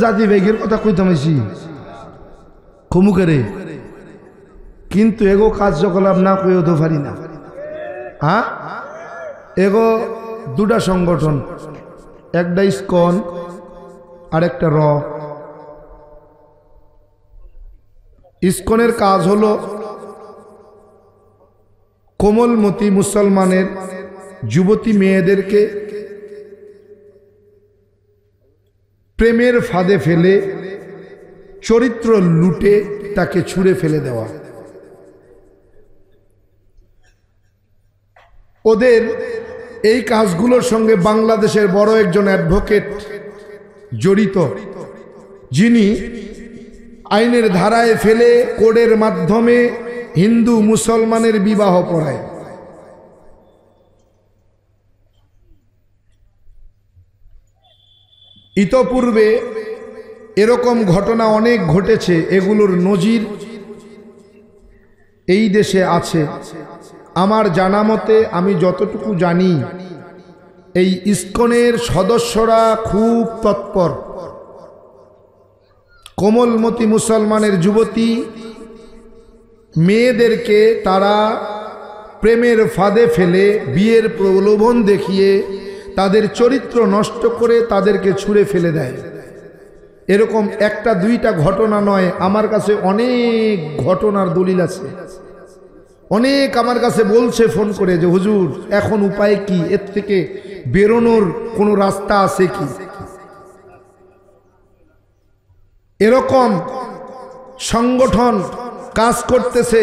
জাতি বেগের কথা কইতাম আইছি কমুকেরে, কিন্তু এগো কার্যকলাপ না কইও তো পারি না। হ্যাঁ, এগো দুটা সংগঠন, একটা ইসকন আর একটা র। ইসকনের কাজ হলো কোমলমতি মুসলমানের যুবতী মেয়েদেরকে প্রেমের ফাঁদে ফেলে চরিত্র লুটে তাকে ছুঁড়ে ফেলে দেওয়া। ওদের এই কাজগুলোর সঙ্গে বাংলাদেশের বড় একজন অ্যাডভোকেট জড়িত, যিনি আইনের ধারায় ফেলে কোডের মাধ্যমে হিন্দু মুসলমানের বিবাহ পড়ায়। ইতপূর্বে এরকম ঘটনা অনেক ঘটেছে, এগুলোর নজির এই দেশে আছে। আমার জানা মতে, আমি যতটুকু জানি, এই ইসকনের সদস্যরা খুব তৎপর। কোমলমতি মুসলমানের যুবতী মেয়েদেরকে তারা প্রেমের ফাঁদে ফেলে বিয়ের প্রলোভন দেখিয়ে তাদের চরিত্র নষ্ট করে তাদেরকে ছুঁড়ে ফেলে দেয়। এরকম একটা দুইটা ঘটনা নয়, আমার কাছে অনেক ঘটনার দলিল আছে। অনেক আমার কাছে বলছে ফোন করে যে হুজুর এখন উপায় কি, এর থেকে বেরোনোর কোনো রাস্তা আছে কি। এরকম সংগঠন কাজ করতেছে।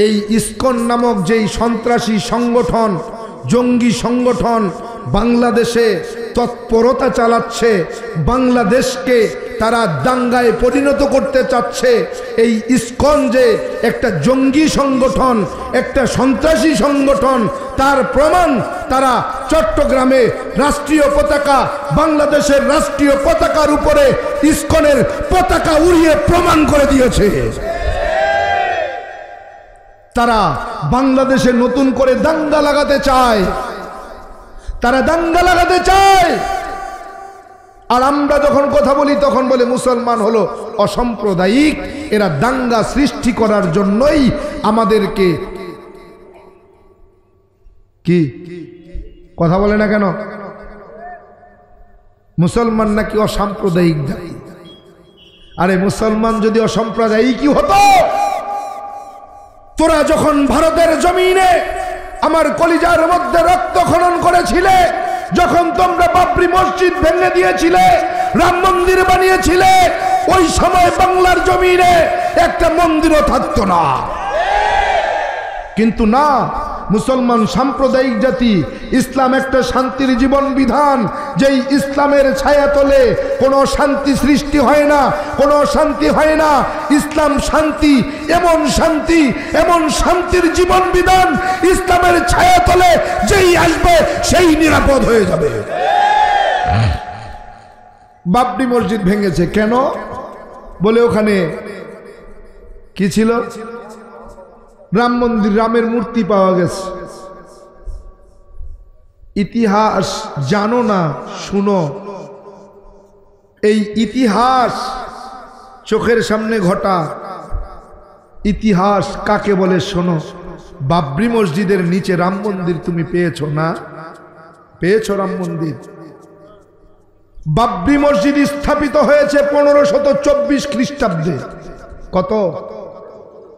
এই ইসকন নামক যেই সন্ত্রাসী সংগঠন, জঙ্গি সংগঠন বাংলাদেশে তৎপরতা চালাচ্ছে, বাংলাদেশকে তারা দাঙ্গায় পরিণত করতে চাচ্ছে। এই ইসকন যে একটা জঙ্গি সংগঠন, একটা সন্ত্রাসী সংগঠন, তার প্রমাণ তারা চট্টগ্রামে রাষ্ট্রীয় পতাকা, বাংলাদেশের রাষ্ট্রীয় পতাকার উপরে ইসকনের পতাকা উড়িয়ে প্রমাণ করে দিয়েছে। তারা বাংলাদেশে নতুন করে দাঙ্গা লাগাতে চায়, তারা দাঙ্গা লাগাতে চায়। আর আমরা যখন কথা বলি তখন বলে মুসলমান হলো অসাম্প্রদায়িক, এরা দাঙ্গা সৃষ্টি করার জন্যই আমাদেরকে কি কথা বলে না কেন, মুসলমান নাকি অসাম্প্রদায়িক জাতি। আরে মুসলমান যদি অসাম্প্রদায়িকই হতো, তোরা যখন ভারতের জমিনে আমার কলিজার মধ্যে রক্তক্ষরণ করেছিলে, যখন তোমরা বাবরি মসজিদ ভেঙে দিয়েছিলে, রাম মন্দির বানিয়েছিলে, ওই সময় বাংলার জমিনে একটা মন্দিরও থাকতো না। কিন্তু না, মুসলমান সাম্প্রদায়িক জাতি। ইসলাম একটা শান্তির জীবন বিধান, যেই ইসলামের ছায়াতলে কোনো শান্তি সৃষ্টি হয় না, কোনো শান্তি হয় না। ইসলাম শান্তি, এমন শান্তি, এমন শান্তির জীবন বিধান, ইসলামের ছায়াতলে যেই আসবে সেই নিরাপদ হয়ে যাবে। বাবরি মসজিদ ভেঙেছে কেন? বলে ওখানে কি ছিল? রাম মন্দির, রামের মূর্তি পাওয়া গেছে। ইতিহাস জানো না, শুনো। এই ইতিহাস চোখের সামনে ঘটা ইতিহাস কাকে বলে শোনো। বাবরি মসজিদের নিচে রাম মন্দির তুমি পেয়েছো না? পেয়েছো রাম মন্দির? বাবরি মসজিদ স্থাপিত হয়েছে 1524 খ্রিস্টাব্দে। কত?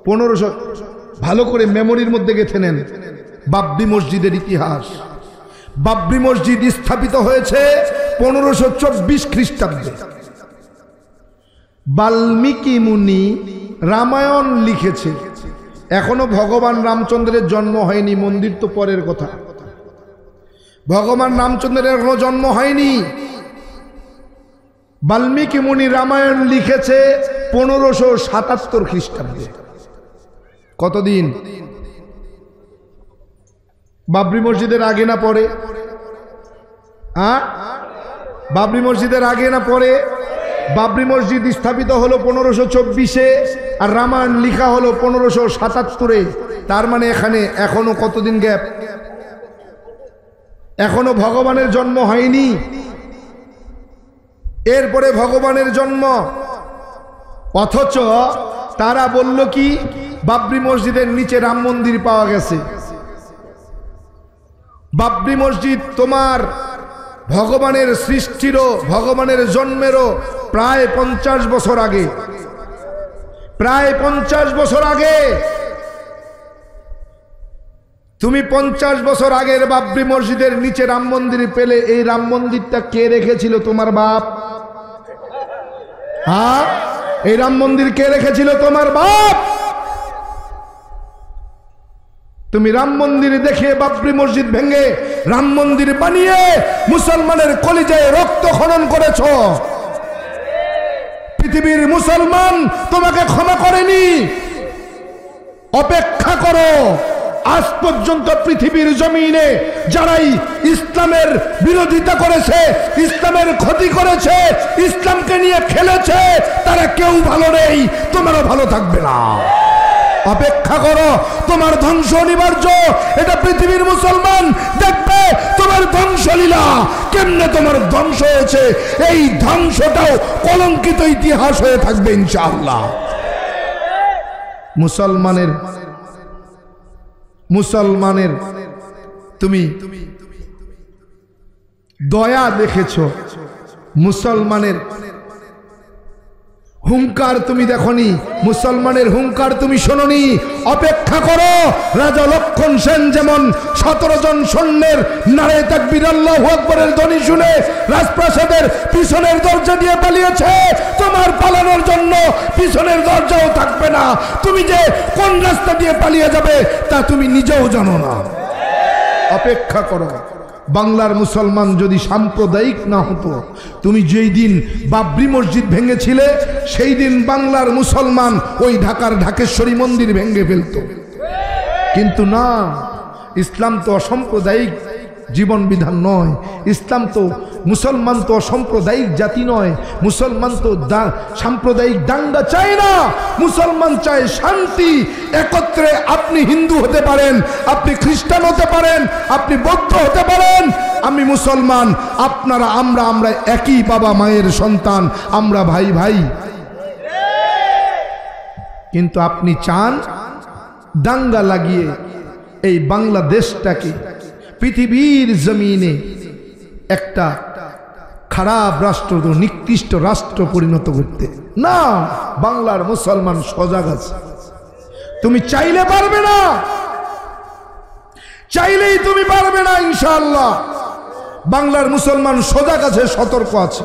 1500। ভালো করে মেমোরির মধ্যে গেঁথে নেন বাবরি মসজিদের ইতিহাস। বাবরি মসজিদ স্থাপিত হয়েছে 1524 খ্রিস্টাব্দে। বাল্মীকি মুনি রামায়ণ লিখেছে। এখনো ভগবান রামচন্দ্রের জন্ম হয়নি, মন্দির তো পরের কথা। ভগবান রামচন্দ্রের এখনো জন্ম হয়নি। বাল্মীকি মুনি রামায়ণ লিখেছে 1577 খ্রিস্টাব্দে। কতদিন? বাবরি মসজিদের আগে না পরে? বাবরি মসজিদের আগে না পরে? বাবরি মসজিদ স্থাপিত হলো 1524-এ, আর রামায়ণ লিখা হলো 1577-এ। তার মানে এখানে এখনো কতদিন গ্যাপ? এখনো ভগবানের জন্ম হয়নি। এরপরে ভগবানের জন্ম। অথচ তারা বলল কি, বাবরি মসজিদের নিচে রাম মন্দির পাওয়া গেছে। বাবরি মসজিদ তোমার ভগবানের সৃষ্টিরও, ভগবানের জন্মেরও প্রায় 50 বছর আগে, প্রায় 50 বছর আগে। তুমি 50 বছর আগের বাবরি মসজিদের নিচে রাম মন্দির পেলে, এই রাম মন্দিরটা কে রেখেছিল? তোমার বাপ। হ্যাঁ, এই রাম মন্দির কে রেখেছিল? তোমার বাপ। তুমি রাম মন্দির দেখে বাবরি মসজিদ ভেঙে রাম মন্দির বানিয়ে মুসলমানের কলিজায় রক্ত খনন করেছ। পৃথিবীর মুসলমান তোমাকে ক্ষমা করেনি। অপেক্ষা করো, আজ পর্যন্ত পৃথিবীর জমিনে যারাই ইসলামের বিরোধিতা করেছে, ইসলামের ক্ষতি করেছে, ইসলামকে নিয়ে খেলেছে, তারা কেউ ভালো নেই, তোমারও ভালো থাকবে না। অপেক্ষা করো, তোমার ধ্বংস অনিবার্য। এটা পৃথিবীর মুসলমান দেখবে তোমার ধ্বংসলীলা কেমনে তোমার ধ্বংস হয়েছে। এই ধ্বংসটাও কলঙ্কিত ইতিহাস হয়ে থাকবে ইনশাআল্লাহ। মুসলমানের তুমি দয়া দেখেছো, মুসলমানের হুঙ্কার তুমি দেখনি, মুসলমানের হুঙ্কার তুমি শোনোনি। অপেক্ষা করো, রাজা লক্ষণ সেন যেমন 17 জন সৈন্যের নারে তাকবীর আল্লাহু আকবারের ধ্বনি শুনে রাজপ্রাসাদের পিছনের দরজা দিয়ে পালিয়েছে, তোমার পালানোর জন্য পিছনের দরজাও থাকবে না। তুমি যে কোন রাস্তা দিয়ে পালিয়ে যাবে তা তুমি নিজেও জানো না। অপেক্ষা করো। বাংলার মুসলমান যদি সাম্প্রদায়িক না হতো, তুমি যেই দিন বাবরি মসজিদ ভেঙেছিলে সেই দিন বাংলার মুসলমান ওই ঢাকার ঢাকেশ্বরী মন্দির ভেঙে ফেলত। কিন্তু না, ইসলাম তো অসাম্প্রদায়িক জীবন বিধান নয়। ইসলাম তো, মুসলমান তো অসাম্প্রদায়িক জাতি নয়। মুসলমান তো সাম্প্রদায়িক দাঙ্গা চায় না। মুসলমান চায় শান্তি। একত্রে আপনি হিন্দু হতে পারেন, আপনি খ্রিস্টান হতে পারেন, আপনি বৌদ্ধ হতে পারেন, আমি মুসলমান, আপনারা আমরা একই বাবা মায়ের সন্তান, আমরা ভাই ভাই। কিন্তু আপনি চান দাঙ্গা লাগিয়ে এই বাংলাদেশটাকে পৃথিবীর জমিনে একটা খারাপ রাষ্ট্র, নিকৃষ্ট রাষ্ট্র পরিণত করতে। না, বাংলার মুসলমান সজাগ আছে। তুমি চাইলে পারবে না, চাইলেই তুমি পারবে না ইনশাআল্লাহ। বাংলার মুসলমান সজাগ আছে, সতর্ক আছে,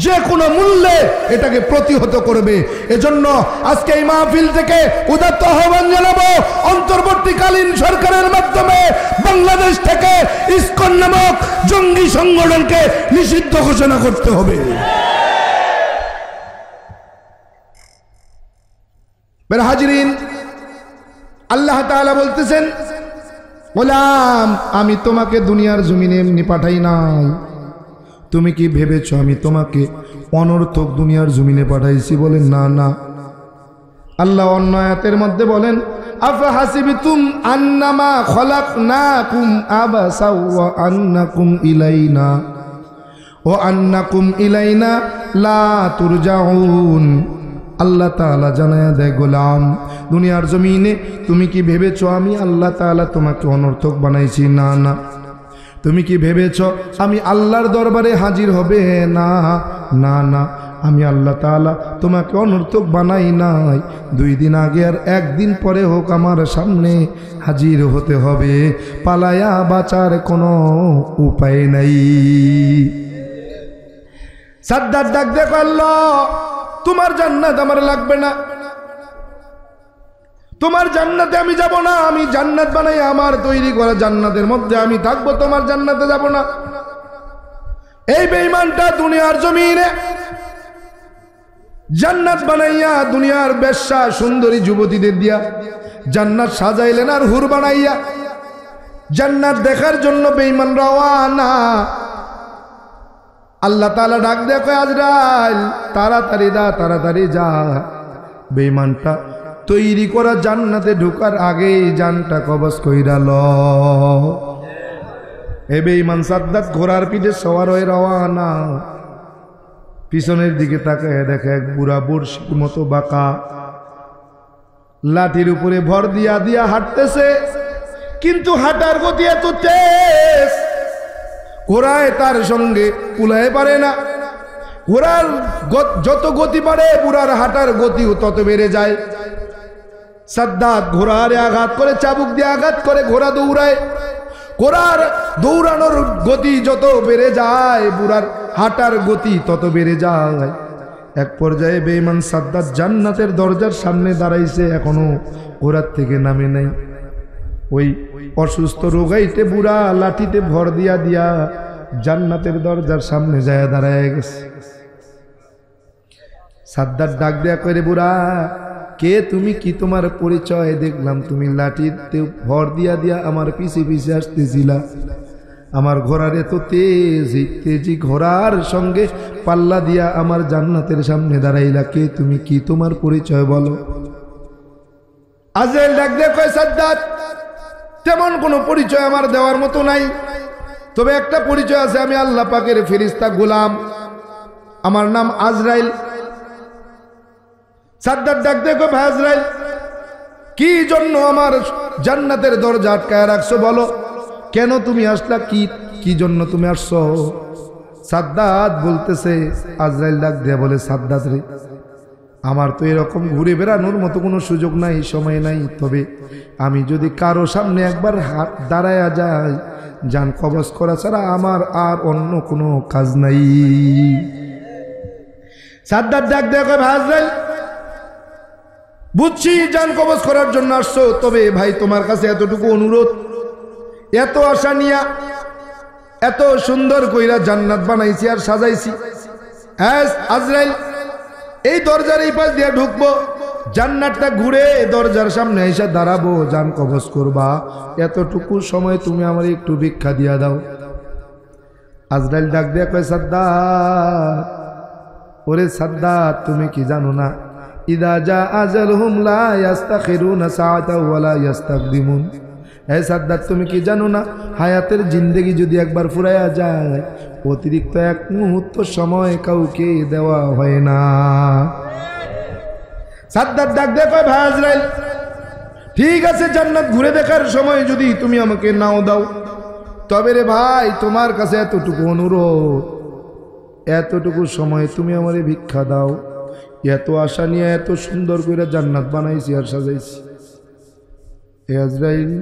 যে কোনো মূল্যে এটাকে প্রতিহত করবে। এজন্য আজকে এই মাহফিল থেকে উদাত্ত আহ্বান জানাবো, অন্তর্বর্তীকালীন সরকারের মাধ্যমে বাংলাদেশ থেকে ইসকন নামক জঙ্গি সংগঠনকে নিষিদ্ধ ঘোষণা করতে হবে। হাজিরিন, আল্লাহ তাআলা বলতেছেন, গোলাম আমি তোমাকে দুনিয়ার জমিনে এমনি পাঠাই নাই। তুমি কি ভেবেছো আমি তোমাকে অনর্থক দুনিয়ার জমিনে পাঠাইছি? বলেন না, না। আল্লাহ অন্য আয়াতের মধ্যে বলেন, আফা হাসিবতুম আন্নামা খলাকনাকুম আবাসা ওয়া আন্নাকুম ইলাইনা ওয়া আন্নাকুম ইলাইনা লা তুরজাউন। আল্লাহ তাআলা জানায়া দেয়, গোলাম দুনিয়ার জমিনে তুমি কি ভেবেছো আমি আল্লাহ তাআলা তোমাকে অনর্থক বানাইছি? না, না। তুমি কি ভেবেছ আমি আল্লাহর দরবারে হাজির হবে? না, না, না। আমি আল্লাহ তাআলা তোমাকে অনর্থক বানাই নাই। 2 দিন আগে আর 1 দিন পরে হোক আমার সামনে হাজির হতে হবে। পালায়া বাঁচার কোনো উপায় নাই। সাদ্দাত ডাক দেখো, আল্লাহ তোমার জান্নাত আমার লাগবে না, তোমার জান্নাতে আমি যাব না। আমি জান্নাত বানাই আমার তৈরি করা জান্নাতের মধ্যে আমি থাকবো, তোমার জান্নাতে যাব না। এই বেঈমানটা দুনিয়ার জমিনে জান্নাত বানাইয়া দুনিয়ার বেশ্যা সুন্দরী যুবতীদের দিয়া জান্নাত সাজাইলেন আর হুর বানাইয়া জান্নাত দেখার জন্য বেঈমান রওয়ানা। আল্লাহ তাআলা ডাক দেখো, আজরাইল তাড়াতাড়ি দা, তাড়াতাড়ি যা। বেঈমানটা তৈরি করা জান্নাতে ঢোকার আগেই জানটা কবজ কইরা ল। এ বেঈমান সাদ্দাত ঘোড়ার পিঠে সওয়ার হয়ে রওয়ানা। পিছনের দিকে তাকায় দেখে এক বুড়া বর্ষির মতো বাঁকা, লাঠির উপরে ভর দিয়া দিয়া হাঁটতেছে, কিন্তু হাঁটার গতি এত তেজ ঘোড়ায় তার সঙ্গে কুলায় পারে না। ঘোড়ার যত গতি বাড়ে বুড়ার হাঁটার গতিও তত বেড়ে যায়। সাদ্দাত ঘোড়ারে আঘাত করে, চাবুক দিয়ে আঘাত করে, ঘোড়া দৌড়ায়। ঘোড়ার দৌড়ানোর গতি যত বেড়ে যায় বুড়ার হাঁটার গতি তত বেড়ে যায়। এক পর্যায়ে বেঈমান সাদ্দাত জান্নাতের দরজার সামনে দাঁড়াইছে, এখনো ঘোড়ার থেকে নামে নাই। ওই অসুস্থ রোগাইতে বুড়া লাঠিতে ভর দিয়া দিয়া জান্নাতের দরজার সামনে যায় দাঁড়ায় গেছে। সাদ্দাত ডাক দেয়া করে, বুড়া কে তুমি, কি তোমার পরিচয়? দেখলাম তুমি লাঠিতে ভর দিয়া দিয়া আমার পিছে পিছে আসতেছিলা, আমার ঘোড়ার এত তেজি ঘোড়ার সঙ্গে পাল্লা দিয়া আমার জান্নাতের সামনে দাঁড়াইলা, কে তুমি, কি তোমার পরিচয় বলো? আজরাইল ডাক দেয়া কয়, সাদ্দাত তেমন কোনো পরিচয় আমার দেওয়ার মতো নাই, তবে একটা পরিচয় আছে, আমি আল্লাহ পাকের ফেরেশতা গোলাম, আমার নাম আজরাইল। সাদ্দাত ডাক দেয়া কয়, ভাই আজরাইল কি জন্য আমার জান্নাতের দরজা আটকায় রাখছো বলো, কেন তুমি আসলা, কি জন্য তুমি আসছো? সাদ্দাত বলতেছে, আজরাইল ডাক দেয়া বলে, সাদ্দাত রে, আমার তো এরকম ঘুরে বেড়ানোর মতো কোনো সুযোগ নাই, সময় নাই, তবে আমি যদি কারো সামনে একবার হাত দাঁড়ায়া যাই, জান কবজ করা ছাড়া আমার আর অন্য কোনো কাজ নাই। সাদ্দাত ডাক দেয়া কয়, ভাই আজরাইল বুঝছি জান কবজ করার জন্য আসছো, তবে ভাই তোমার কাছে এতটুকু অনুরোধ, এত আশা নিয়া এত সুন্দর কইরা জান্নাত বানাইছি আর সাজাইছি, আজরাইল এই দরজার এই পাশ দিয়ে ঢুকবো, জান্নাতটা ঘুরে দরজার সামনে এসে দাঁড়াবো, জান কবজ করবা, এতটুকু সময় তুমি আমার একটু ভিক্ষা দিয়া দাও। আজরাইল ডাক দেয়া কয়, সাদ্দাত ওরে সাদ্দাত তুমি কি জানো না, ইদা জা আজালহুম লা ইস্তাখিরুনা সাআতাও ওয়া লা ইস্তাকদিমুন। হে সাদ্দাত তুমি কি জানো না, হায়াতের জিন্দেগি যদি একবার ফুরাইয়া যায়, অতিরিক্ত এক মুহূর্ত সময় কাউকে দেওয়া হয় না। সাদ্দাত ডাক দেয়া কয়, ভাই আজরাইল ঠিক আছে, জান্নাত ঘুরে দেখার সময় যদি তুমি আমাকে নাও দাও, তবে রে ভাই তোমার কাছে এতটুকু অনুরোধ, এতটুকু সময় তুমি আমারে ভিক্ষা দাও, এত আশা নিয়ে এত সুন্দর করে জান্নাত বানাইছি আর সাজাইছি। এ আজরাইল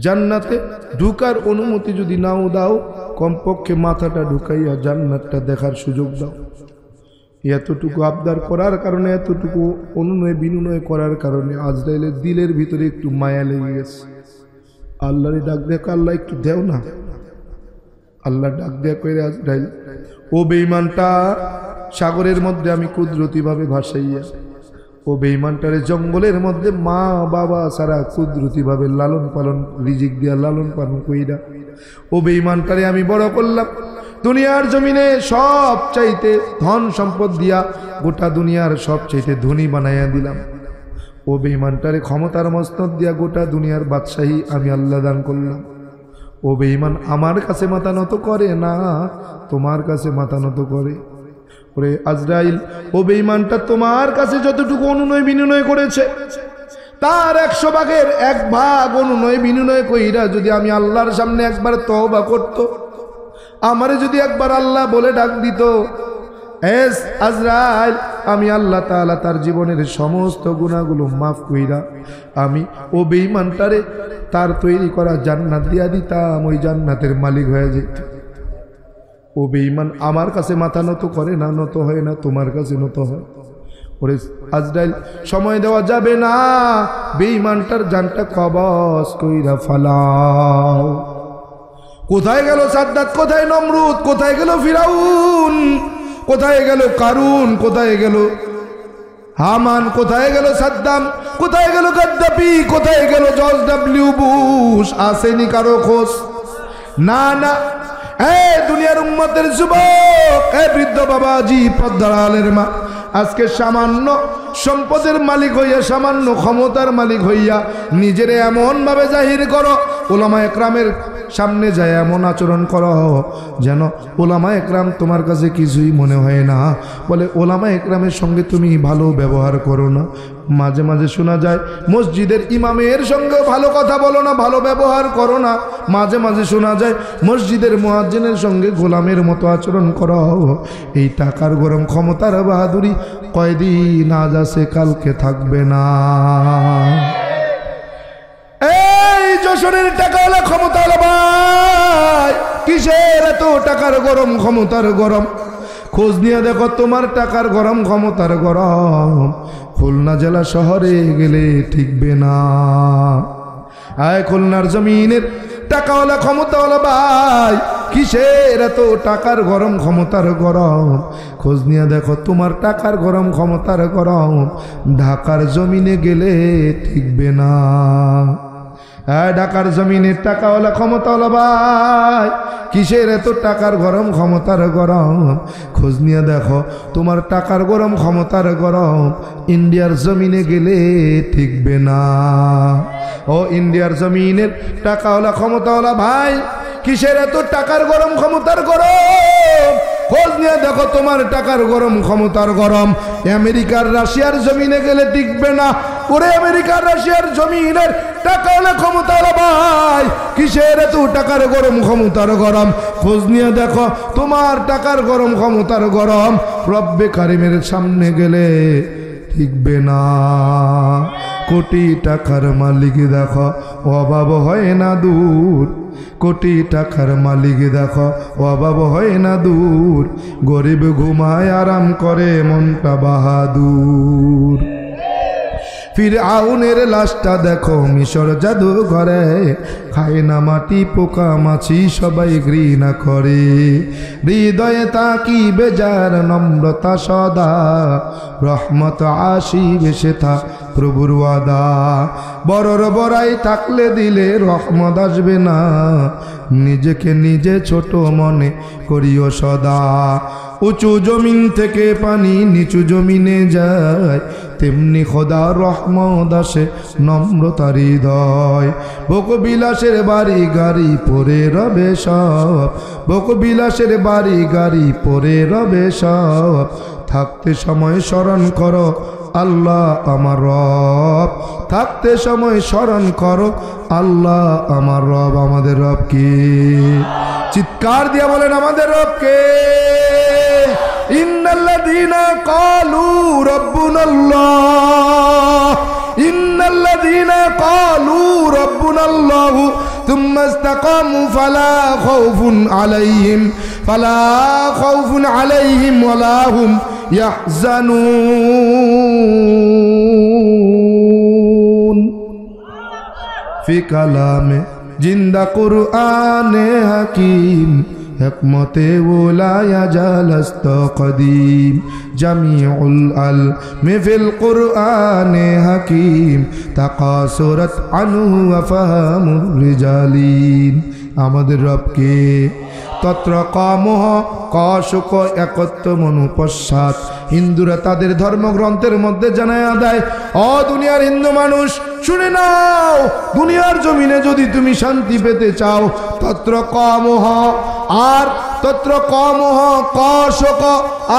জান্নাতে ঢুকার অনুমতি যদি নাও দাও, কমপক্ষে মাথাটা ঢুকাইয়া জান্নাতটা দেখার সুযোগ দাও। এতটুকু আবদার করার কারণে, এতটুকু অনুনয় বিনয় করার কারণে আজরাইলের দিলের ভিতরে একটু মায়া লেগে গেছে। আল্লাহরে ডাক দেখো, আল্লাহ একটু দেও না। আল্লাহ ডাক দেয়া করে, আজরাইল ও বেঈমানটা সাগরের মধ্যে আমি কুদরতিভাবে ভাসাইয়া, ও বেঈমানটারে জঙ্গলের মধ্যে মা বাবা সারা কুদরতিভাবে লালন পালন রিজিক দিয়া লালন পালন কইরা ও বেঈমানটারে আমি বড় করলাম, দুনিয়ার জমিনে সব চাইতে ধন সম্পদ দিয়া গোটা দুনিয়ার সব চাইতে ধনী বানাইয়া দিলাম। ও বেঈমানটারে ক্ষমতার মসনদ দিয়া গোটা দুনিয়ার বাদশাহী আমি আল্লাহ দান করলাম। ও বেঈমান আমার কাছে মাথা নত করে না, তোমার কাছে মাথা নত করে। ওরে আজরাইল ও বেঈমানটা তোমার কাছে যতটুকু অনুনয় বিনয় করেছে, তার 100 ভাগের 1 ভাগ অনুনয় বিনয় কইরা যদি আমি আল্লাহর সামনে একবার তওবা করত, আমারে যদি একবার আল্লাহ বলে ডাক দিত, এস আজরাইল, আমি আল্লাহ তাআলা তার জীবনের সমস্ত গুনাহগুলো মাফ কইরা আমি ও বেঈমানটারে তার তৈরি করা জান্নাত দিয়া দিতাম, ওই জান্নাতের মালিক হয়ে যেত। ও বেঈমান আমার কাছে মাথা নত করে না, নত হয় না, তোমার কাছে নত হয়। ওরে আজরাইল সময় দেওয়া যাবে না, বেঈমানটার জানটা কবজ কইরা ফালাও। কোথায় গেল সাদ্দাত, কোথায় নমরুদ, কোথায় গেল ফিরাউন, কোথায় গেল কারুন, কোথায় গেল হামান, কোথায় গেল সাদ্দাম, কোথায় গেল গাদ্দাফি, কোথায় গেল জর্জ ডব্লিউ বুশ? আসেনি কারো খোঁজ? না না। দুনিয়ার উম্মতের যুবক, বৃদ্ধ বাবাজি, পর্দার আলের মা, আজকে সামান্য সম্পদের মালিক হইয়া, সামান্য ক্ষমতার মালিক হইয়া নিজেরে এমন ভাবে জাহির করো, উলামা একরামের সামনে যায় এমন আচরণ করো যেন ওলামা একরাম তোমার কাছে কিছুই মনে হয় না। বলে ওলামা একরামের সঙ্গে তুমি ভালো ব্যবহার করো না। মাঝে মাঝে শোনা যায় মসজিদের ইমামের সঙ্গে ভালো কথা বলো না, ভালো ব্যবহার করো না। মাঝে মাঝে শোনা যায় মসজিদের মুয়াজ্জিনের সঙ্গে গোলামের মতো আচরণ করো। এই টাকার গরম ক্ষমতার বাহাদুরি কয়দিন আজ আছে কালকে থাকবে না। এই যশোরের টাকাওয়ালা ক্ষমতাওয়ালা ভাই, কিসের এত টাকার গরম ক্ষমতার গরম? খোঁজ নিয়ে দেখো তোমার টাকার গরম ক্ষমতার গরম খুলনা জেলা শহরে গেলে ঠিকবে না। আয় খুলনার জমিনের টাকাওয়ালা ক্ষমতাওয়ালা ভাই, কিসের এত টাকার গরম ক্ষমতার গরম? খোঁজ নিয়ে দেখো তোমার টাকার গরম ক্ষমতার গরম ঢাকার জমিনে গেলে ঠিকবে না। ঢাকার জমিনের টাকাওয়ালা ক্ষমতাওয়ালা ভাই, কিসের এত টাকার গরম ক্ষমতার গরম? খোঁজ নিয়ে দেখো তোমার টাকার গরম ক্ষমতার গরম ইন্ডিয়ার জমিনে গেলে ঠিকবে না। ও ইন্ডিয়ার জমিনের টাকাওয়ালা ক্ষমতাওয়ালা ভাই, কিসের এত টাকার গরম ক্ষমতার গরম? খোঁজ নিয়ে দেখো তোমার টাকার গরম ক্ষমতার গরম আমেরিকার রাশিয়ার জমিনে গেলে টিকবে না। ওরে আমেরিকার রাশিয়ার জমিনের টাকাওয়ালা ক্ষমতাওয়ালা ভাই, কিসের এত টাকার গরম ক্ষমতার গরম? খোঁজ নিয়ে দেখো তোমার টাকার গরম ক্ষমতার গরম রব্বে কারিমের সামনে গেলে ঠিকবে না। কোটি টাকার মালিক দেখো অভাব হয় না দূর, কোটি টাকার মালিক দেখো অভাব হয় না দূর, গরিব ঘুমায় আরাম করে মনটা বাহাদুর। ফিরআউনের লাশটা দেখো মিশর জাদু ঘরে, খায় না মাটি পোকা মাছি সবাই ঘৃণা করে। হৃদয়ে তাকি বেজার নম্রতা সদা, রহমত আসিবে সেথা প্রভুর ওয়াদা। বড়র বড়াই থাকলে দিলে রহমত আসবে না, নিজেকে নিজে ছোট মনে করিও সদা। উঁচু জমিন থেকে পানি নিচু জমিনে যায়, তেমনি খোদা রহমত আসে নম্রতার হৃদয়। ভোগবিলাসের বাড়ি গাড়ি পরে রবে সব, ভোগবিলাসের বাড়ি গাড়ি পরে রবে সব। থাকতে সময় স্মরণ করো আল্লাহ আমার রব, থাকতে সময় স্মরণ করো আল্লাহ আমার রব। আমাদের রব কে? চিৎকার দিয়ে বলেন আমাদের রব কে? ইন্নাল্লাযীনা ক্বালু রাব্বুনাল্লাহ, ইন্নাল্লাযীনা ক্বালু রাব্বুনাল্লাহু থুম্মা ইসতাকামু ফালা খাউফুন আলাইহিম ওয়ালা হুম ইয়াহজানুন। ফি কালামে জিন্দা কুরআনে হাকিম, হিকমতে ওলায়া জালাস্ত কদিম, জামিউল আলমি ফিল কুরআনে হাকিম, তাকাসুরাত আনহু আফহামুর রিজালিন। আমাদের রবকে তত্র কামহ কশুক একত্ব মনুপশ্চাৎ। হিন্দুরা তাদের ধর্মগ্রন্থের মধ্যে জানায়া দেয়, ও দুনিয়ার হিন্দু মানুষ শুনে নাও, দুনিয়ার জমিনে যদি তুমি শান্তি পেতে চাও তত্র কামহ, আর তত্র কামহ কশুক,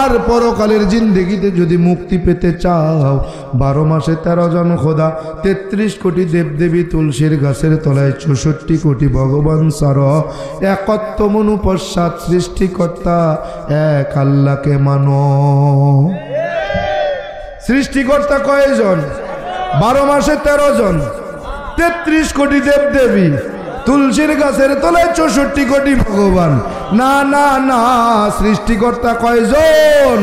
আর পরকালের জিন্দেগিতে যদি মুক্তি পেতে চাও 12 মাসে 13 জন খোদা, 33 কোটি দেবদেবী তুলসীর গাছের তলায় 64 কোটি ভগবান সার, একত্ব মনুপশ্চাৎ সৃষ্টিকর্তা এক আল্লাহকে মানো। সৃষ্টিকর্তা কয়জন? 12 মাসে 13 জন, 33 কোটি দেবদেবী, তুলসীর গাছের তলায় 64 কোটি ভগবান। না না না, সৃষ্টিকর্তা কয়জন?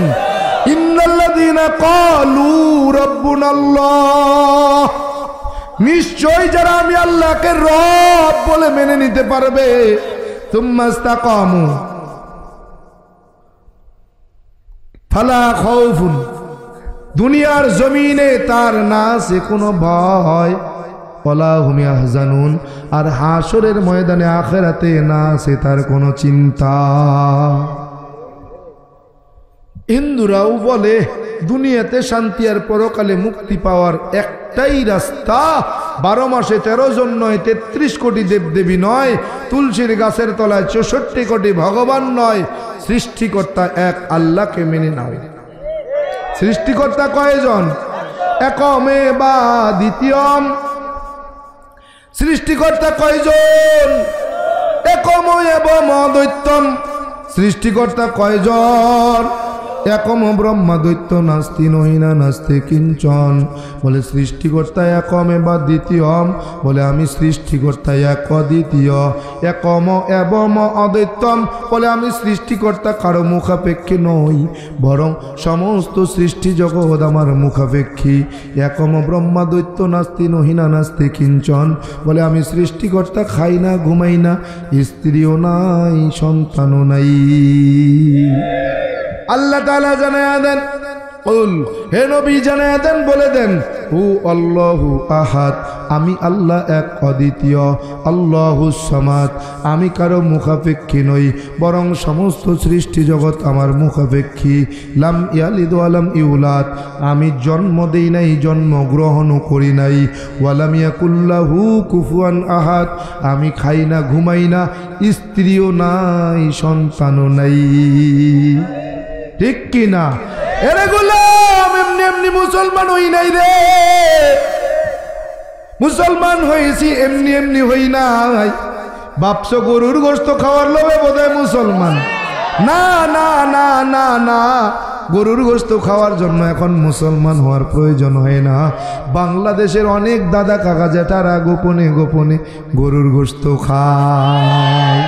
ইন্নাল্লাযীনা ক্বালু রাব্বুনাল্লাহ, নিশ্চয় যারা আমি আল্লাহকে রব বলে মেনে নিতে পারবে, সুম্মা ইসতাকামু ফালা খাউফুন, দুনিয়ার জমিনে তার না সে কোনো ভয়, ওয়ালা হুম ইয়াহজানুন, আর হাসরের ময়দানে আখিরাতে না সে তার কোনো চিন্তা। হিন্দুরাও বলে দুনিয়াতে শান্তি আর পরকালে মুক্তি পাওয়ার একটাই রাস্তা, 12 মাসে 13 জন নয়, 33 কোটি দেবদেবী নয়, তুলসীর গাছের তলায় 64 কোটি ভগবান নয়, সৃষ্টিকর্তা এক আল্লাহকে মেনে নাও। সৃষ্টিকর্তা কয়জন? একমে বা দ্বিতীয়ম। সৃষ্টিকর্তা কয়জন? একম এবং অদ্বৈতম। সৃষ্টিকর্তা কয়জন? একম ব্রহ্মা দ্বৈত নাস্তি নহিনা নাস্তি কিঞ্চন। বলে সৃষ্টিকর্তা একমে বা দ্বিতীয়ম, বলে আমি সৃষ্টিকর্তা এক অদ্বিতীয়। একম এবং অদ্বৈতম, বলে আমি সৃষ্টিকর্তা কারো মুখাপেক্ষী নই, বরং সমস্ত সৃষ্টি জগৎ আমার মুখাপেক্ষী। একম ব্রহ্মা দ্বৈত নাস্তি নহিনা নাস্তি কিঞ্চন, বলে আমি সৃষ্টিকর্তা খাই না ঘুমাই না, স্ত্রীও নাই সন্তানও নাই। আল্লাহ তাআলা জানায়া দেন, কুল হে নবী জানায়া দেন, বলে দেন হু আল্লাহু আহাদ, আমি আল্লাহ এক অদ্বিতীয়। আল্লাহুস সামাদ, আমি কারো মুখাপেক্ষী নই, বরং সমস্ত সৃষ্টি জগৎ আমার মুখাপেক্ষী। লাম ইয়ালিদ ওয়ালাম ইউলাদ, আমি জন্ম দেই নাই, জন্মগ্রহণও করি নাই। ওয়ালাম ইয়াকুল্লাহু কুফুয়ান আহাদ, আমি খাই না ঘুমাই না, স্ত্রীও নাই সন্তানও নাই। ঠিক কি না? এরে গোলাম, এমনি এমনি মুসলমান হই নাই রে। মুসলমান হয়েছি এমনি এমনি হই নাই। বাপসো গরুর গোশত খাওয়ার লোভে বোধহয় মুসলমান? না না না না না, গরুর গোশত খাওয়ার জন্য এখন মুসলমান হওয়ার প্রয়োজন হয় না। বাংলাদেশের অনেক দাদা কাকা জেঠারা গোপনে গোপনে গরুর গোশত খায়।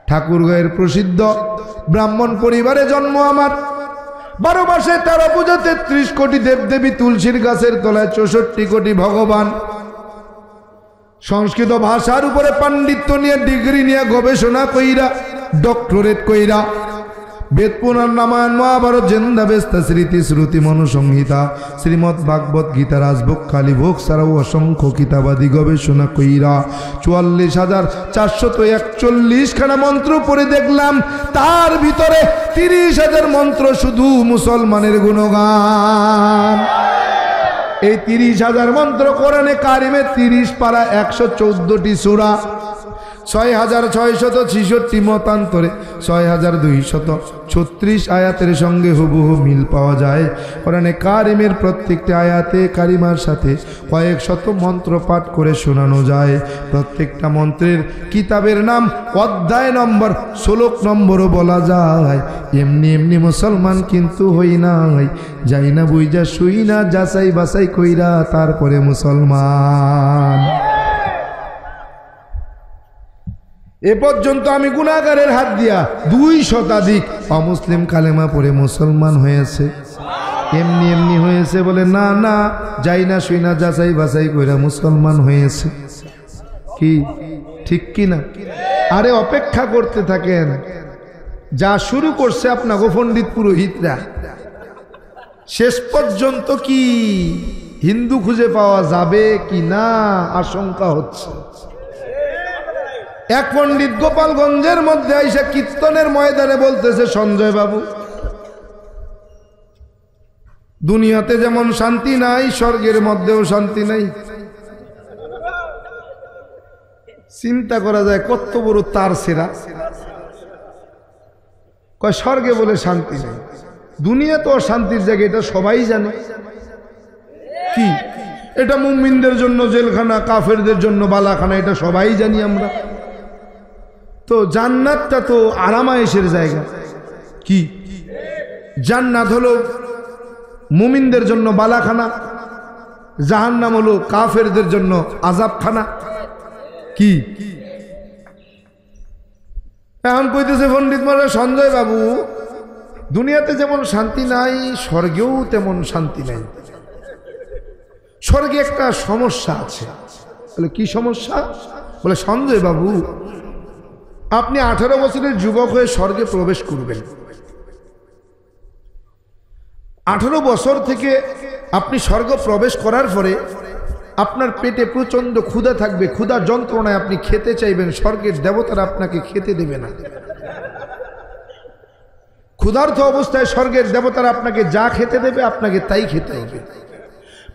ঠাকুরগাঁয়ের প্রসিদ্ধ ব্রাহ্মণ পরিবারে জন্ম আমার। 12 মাসে 13 পূজা, 33 কোটি দেবদেবী, তুলসীর গাছের তলায় 64 কোটি ভগবান। সংস্কৃত ভাষার উপরে পাণ্ডিত্য নিয়ে, ডিগ্রি নিয়ে, গবেষণা কইরা, ডক্টরেট কইরা, বেদ পুরাণ রামায়ণ মহাভারত জেন্দা বেস্তা স্মৃতি শ্রুতি মনুসংহিতা শ্রীমৎ ভাগবত গীতা রাজভোগ কালীভোগ ছাড়াও অসংখ্য কিতাবাদি গবেষণা কইরা 44,441 খানা মন্ত্র পড়ে দেখলাম, তার ভিতরে 30,000 মন্ত্র শুধু মুসলমানের গুণগান। এই 30,000 মন্ত্র কোরআনে কারিমে 30 পারা 114টি সূরা, 6,666 মতান্তরে 6,236 আয়াতের সঙ্গে হুবহু মিল পাওয়া যায়। কোরআনে কারিমের প্রত্যেকটি আয়াতে কারিমার সাথে কয়েক শত মন্ত্র পাঠ করে শোনানো যায়। প্রত্যেকটা মন্ত্রের কিতাবের নাম, অধ্যায় নম্বর, শ্লোক নম্বরও বলা যায়। এমনি এমনি মুসলমান কিন্তু হই নাই, যাই না বুঝা শুই না, যাচাই বাছাই কইরা তারপরে মুসলমান। এ পর্যন্ত আমি গুনাহগারের হাত দিয়া 2 শতাধিক অমুসলিম কালেমা পড়ে মুসলমান হয়েছে। এমনি এমনি হয়েছে বলে না না, যাই না শুই না, যাচাই বাছাই কইরা মুসলমান হয়েছে। কি ঠিক কি না? আরে অপেক্ষা করতে থাকেন, যা শুরু করছে আপনাকে পণ্ডিত পুরোহিতরা, শেষ পর্যন্ত কি হিন্দু খুঁজে পাওয়া যাবে কি না আশঙ্কা হচ্ছে। এক পণ্ডিত গোপালগঞ্জের মধ্যে আইসা কীর্তনের ময়দানে বলতেছে, সঞ্জয় বাবু, দুনিয়াতে যেমন শান্তি নাই, স্বর্গের মধ্যেও শান্তি নাই। চিন্তা করা যায় কত বড় তার সেরা। কয় স্বর্গে বলে শান্তি নেই, দুনিয়া তো শান্তির জায়গা, এটা সবাই জানে। কি এটা মুমিনদের জন্য জেলখানা, কাফেরদের জন্য বালাখানা, এটা সবাই জানি আমরা। তো জান্নাতটা তো আরামায়েশের জায়গা। কি জান্নাত হলো মুমিনদের জন্য বালাখানা, জাহান্নাম হলো কাফেরদের জন্য আযাবখানা। কি এখন কইতেছে পণ্ডিত মহারাজ, সঞ্জয় বাবু, দুনিয়াতে যেমন শান্তি নাই, স্বর্গেও তেমন শান্তি নাই। স্বর্গে একটা সমস্যা আছে। বলে কি সমস্যা? বলে সঞ্জয় বাবু, আপনি 18 বছরের যুবক হয়ে স্বর্গে প্রবেশ করবেন। 18 বছর থেকে আপনি স্বর্গ প্রবেশ করার পরে আপনার পেটে প্রচন্ড ক্ষুধা থাকবে, ক্ষুধার যন্ত্রণায় আপনি খেতে চাইবেন, স্বর্গের দেবতারা আপনাকে খেতে দেবে না। ক্ষুধার্ত অবস্থায় স্বর্গের দেবতারা আপনাকে যা খেতে দেবে আপনাকে তাই খেতে হবে।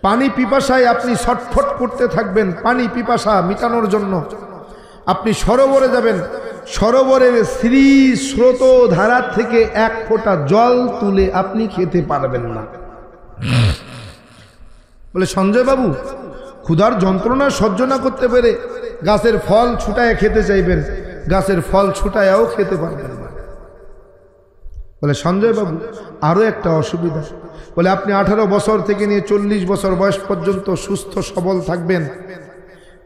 পানি পিপাসায় আপনি ছটফট করতে থাকবেন, পানি পিপাসা মিটানোর জন্য আপনি সরোবরে যাবেন, সরোবরের শ্রী স্রোত ধারা থেকে এক ফোঁটা জল তুলে আপনি খেতে পারবেন না। বলে সঞ্জয় বাবু, ক্ষুধার যন্ত্রণা সহ্য না করতে পেরে গাছের ফল ছুটায় খেতে চাইবেন, গাছের ফল ছুটায়াও খেতে পারবেন না। বলে সঞ্জয় বাবু, আরো একটা অসুবিধা। বলে আপনি 18 বছর থেকে নিয়ে 40 বছর বয়স পর্যন্ত সুস্থ সবল থাকবেন,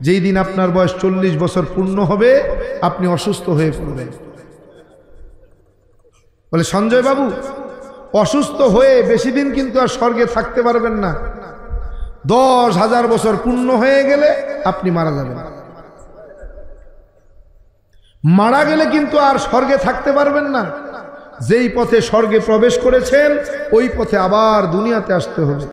যেই দিন আপনার বয়স 40 বছর পূর্ণ হবে আপনি অসুস্থ হয়ে পড়বেন। বলে সঞ্জয় বাবু, অসুস্থ হয়ে বেশি দিন কিন্তু আর স্বর্গে থাকতে পারবেন না, 10,000 বছর পূর্ণ হয়ে গেলে আপনি মারা যাবেন। মারা গেলে কিন্তু আর স্বর্গে থাকতে পারবেন না, যেই পথে স্বর্গে প্রবেশ করেছেন ওই পথে আবার দুনিয়াতে আসতে হবে।